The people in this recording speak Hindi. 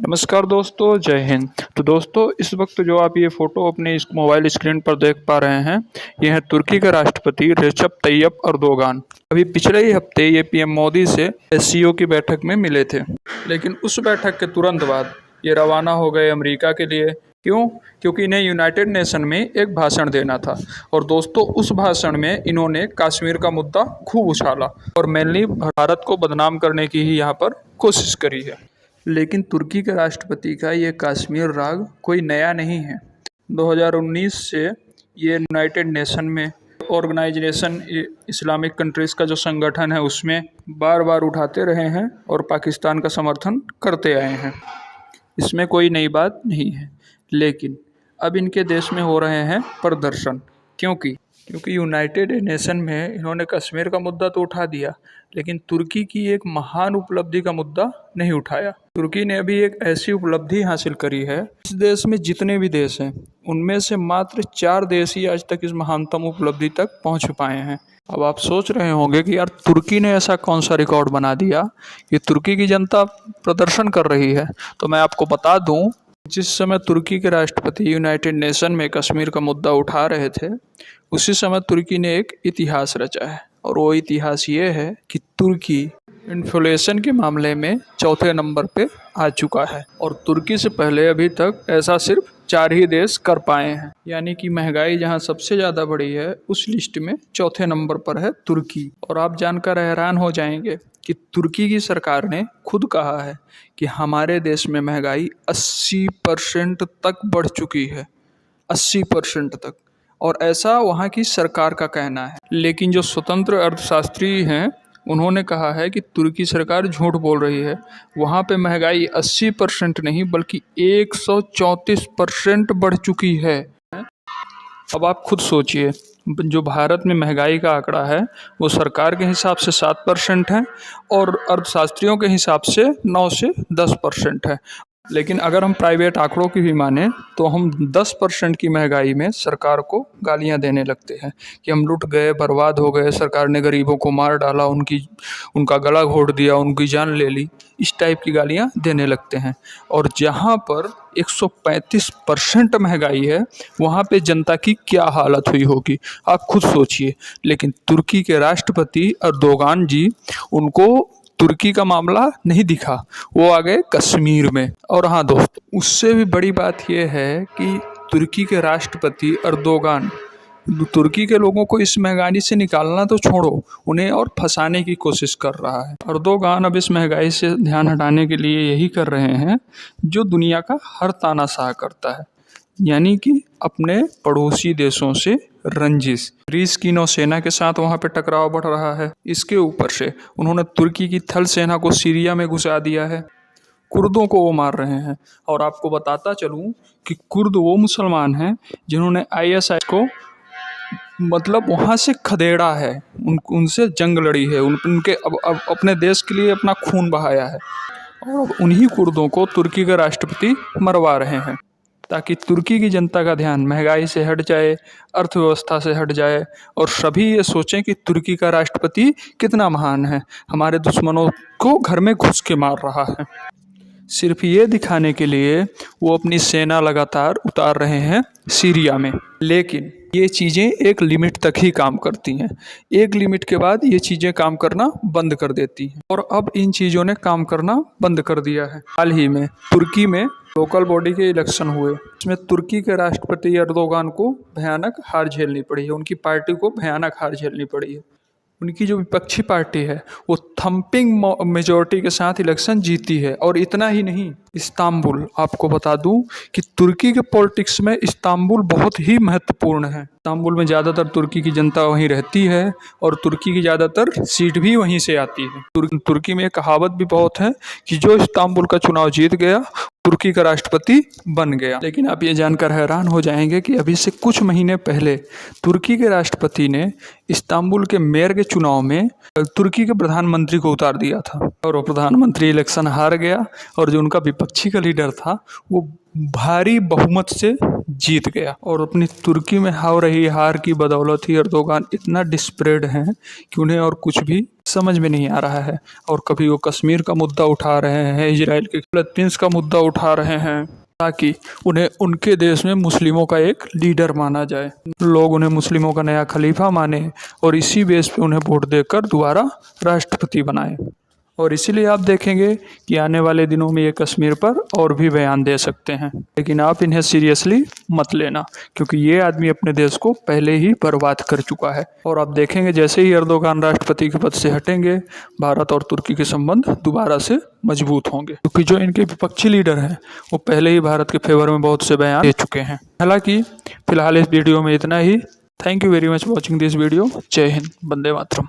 नमस्कार दोस्तों, जय हिंद। तो दोस्तों, इस वक्त जो आप ये फ़ोटो अपने इस मोबाइल स्क्रीन पर देख पा रहे हैं, ये है तुर्की के राष्ट्रपति रेजप तैयप अर्दोगान। अभी पिछले ही हफ्ते ये पीएम मोदी से एससीओ की बैठक में मिले थे, लेकिन उस बैठक के तुरंत बाद ये रवाना हो गए अमेरिका के लिए। क्यों? क्योंकि इन्हें यूनाइटेड नेशन में एक भाषण देना था। और दोस्तों, उस भाषण में इन्होंने कश्मीर का मुद्दा खूब उछाला और मेनली भारत को बदनाम करने की ही यहाँ पर कोशिश करी है। लेकिन तुर्की के राष्ट्रपति का ये कश्मीर राग कोई नया नहीं है। 2019 से ये यूनाइटेड नेशन में ऑर्गेनाइजेशन इस्लामिक कंट्रीज़ का जो संगठन है उसमें बार बार उठाते रहे हैं और पाकिस्तान का समर्थन करते आए हैं। इसमें कोई नई बात नहीं है। लेकिन अब इनके देश में हो रहे हैं प्रदर्शन। क्योंकि यूनाइटेड नेशन में इन्होंने कश्मीर का मुद्दा तो उठा दिया, लेकिन तुर्की की एक महान उपलब्धि का मुद्दा नहीं उठाया। तुर्की ने अभी एक ऐसी उपलब्धि हासिल करी है, इस देश में जितने भी देश हैं उनमें से मात्र 4 देश ही आज तक इस महानतम उपलब्धि तक पहुंच पाए हैं। अब आप सोच रहे होंगे कि यार, तुर्की ने ऐसा कौन सा रिकॉर्ड बना दिया कि तुर्की की जनता प्रदर्शन कर रही है। तो मैं आपको बता दूं, जिस समय तुर्की के राष्ट्रपति यूनाइटेड नेशन में कश्मीर का मुद्दा उठा रहे थे, उसी समय तुर्की ने एक इतिहास रचा है। और वो इतिहास ये है कि तुर्की इन्फ्लेशन के मामले में चौथे नंबर पे आ चुका है। और तुर्की से पहले अभी तक ऐसा सिर्फ 4 ही देश कर पाए हैं। यानी कि महंगाई जहां सबसे ज़्यादा बढ़ी है, उस लिस्ट में चौथे नंबर पर है तुर्की। और आप जानकर हैरान हो जाएंगे कि तुर्की की सरकार ने खुद कहा है कि हमारे देश में महंगाई 80% तक बढ़ चुकी है। 80% तक। और ऐसा वहाँ की सरकार का कहना है। लेकिन जो स्वतंत्र अर्थशास्त्री हैं, उन्होंने कहा है कि तुर्की सरकार झूठ बोल रही है। वहाँ पे महंगाई 80% नहीं बल्कि 134% बढ़ चुकी है। अब आप खुद सोचिए, जो भारत में महंगाई का आंकड़ा है वो सरकार के हिसाब से 7% है और अर्थशास्त्रियों के हिसाब से 9 से 10% है। लेकिन अगर हम प्राइवेट आंकड़ों की भी माने तो हम 10% की महंगाई में सरकार को गालियां देने लगते हैं कि हम लुट गए, बर्बाद हो गए, सरकार ने गरीबों को मार डाला, उनका गला घोट दिया, उनकी जान ले ली। इस टाइप की गालियां देने लगते हैं। और जहां पर 135% महंगाई है, वहां पे जनता की क्या हालत हुई होगी, आप खुद सोचिए। लेकिन तुर्की के राष्ट्रपति अर्दोगान जी, उनको तुर्की का मामला नहीं दिखा, वो आ गए कश्मीर में। और हाँ दोस्तों, उससे भी बड़ी बात यह है कि तुर्की के राष्ट्रपति अर्दोगान तुर्की के लोगों को इस महंगाई से निकालना तो छोड़ो, उन्हें और फंसाने की कोशिश कर रहा है। अर्दोगान अब इस महंगाई से ध्यान हटाने के लिए यही कर रहे हैं जो दुनिया का हर तानाशाह करता है, यानी कि अपने पड़ोसी देशों से रंजिश। ग्रीस की नौसेना के साथ वहाँ पे टकराव बढ़ रहा है। इसके ऊपर से उन्होंने तुर्की की थल सेना को सीरिया में घुसा दिया है। कुर्दों को वो मार रहे हैं। और आपको बताता चलूँ कि कुर्द वो मुसलमान हैं जिन्होंने आईएसआई को मतलब वहाँ से खदेड़ा है, उनसे जंग लड़ी है, उनके अब अपने देश के लिए अपना खून बहाया है। और अब उन्हीं कुर्दों को तुर्की का राष्ट्रपति मरवा रहे हैं ताकि तुर्की की जनता का ध्यान महंगाई से हट जाए, अर्थव्यवस्था से हट जाए और सभी ये सोचें कि तुर्की का राष्ट्रपति कितना महान है, हमारे दुश्मनों को घर में घुस के मार रहा है। सिर्फ ये दिखाने के लिए वो अपनी सेना लगातार उतार रहे हैं सीरिया में। लेकिन ये चीज़ें एक लिमिट तक ही काम करती हैं। एक लिमिट के बाद ये चीज़ें काम करना बंद कर देती हैं। और अब इन चीज़ों ने काम करना बंद कर दिया है। हाल ही में तुर्की में लोकल बॉडी के इलेक्शन हुए, इसमें तुर्की के राष्ट्रपति अर्दोगान को भयानक हार झेलनी पड़ी है। उनकी पार्टी को भयानक हार झेलनी पड़ी है। उनकी जो विपक्षी पार्टी है वो थम्पिंग मेजॉरिटी के साथ इलेक्शन जीती है। और इतना ही नहीं, इस्तांबुल, आपको बता दूं कि तुर्की के पॉलिटिक्स में इस्तांबुल बहुत ही महत्वपूर्ण है। इस्तांबुल में ज़्यादातर तुर्की की जनता वहीं रहती है और तुर्की की ज़्यादातर सीट भी वहीं से आती है। तुर्की में एक कहावत भी बहुत है कि जो इस्तांबुल का चुनाव जीत गया तुर्की का राष्ट्रपति बन गया। लेकिन आप ये जानकर हैरान हो जाएंगे कि अभी से कुछ महीने पहले तुर्की के राष्ट्रपति ने इस्तांबुल के मेयर के चुनाव में तुर्की के प्रधानमंत्री को उतार दिया था और वो प्रधानमंत्री इलेक्शन हार गया और जो उनका विपक्षी का लीडर था वो भारी बहुमत से जीत गया। और अपनी तुर्की में हो रही हार की बदौलत ही अर्दोगान इतना डिस्परेड हैं कि उन्हें और कुछ भी समझ में नहीं आ रहा है। और कभी वो कश्मीर का मुद्दा उठा रहे हैं, इजराइल के फिलीपींस का मुद्दा उठा रहे हैं, ताकि उन्हें उनके देश में मुस्लिमों का एक लीडर माना जाए, लोग उन्हें मुस्लिमों का नया खलीफा माने और इसी बेस पे उन्हें वोट देकर दोबारा राष्ट्रपति बनाए। और इसीलिए आप देखेंगे कि आने वाले दिनों में ये कश्मीर पर और भी बयान दे सकते हैं, लेकिन आप इन्हें सीरियसली मत लेना, क्योंकि ये आदमी अपने देश को पहले ही बर्बाद कर चुका है। और आप देखेंगे जैसे ही एर्दोगान राष्ट्रपति के पद से हटेंगे, भारत और तुर्की के संबंध दोबारा से मजबूत होंगे, क्योंकि जो इनके विपक्षी लीडर हैं वो पहले ही भारत के फेवर में बहुत से बयान दे चुके हैं। हालांकि फिलहाल इस वीडियो में इतना ही। Thank you very much watching this video. जय हिंद, वंदे मातरम।